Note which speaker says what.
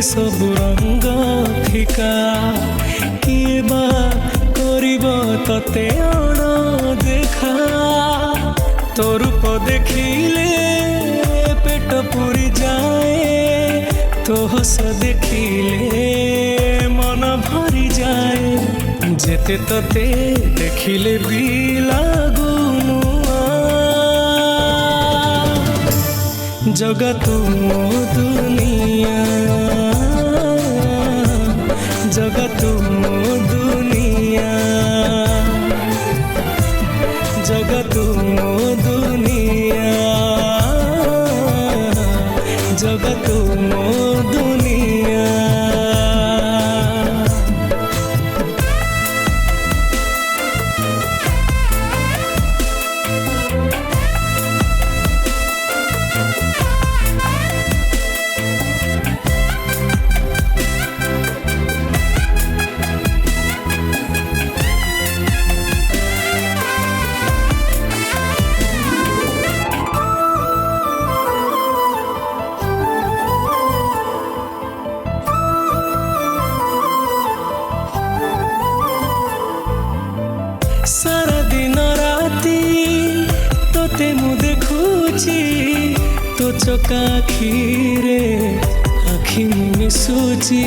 Speaker 1: सब रंग फिका किए बा करिब तते अण देखा तो रूप देखिले पेट पूरी जाए तो हस देखिले मन भरी जाए जेते तते देखिले भी लागू जगत मो दुनिया जगत मो दुनिया जगत मो दुनिया जगत मो दुनिया सारा दिन राती तोते मु देखुची तो चका आखिरे आखि मु मिशुची।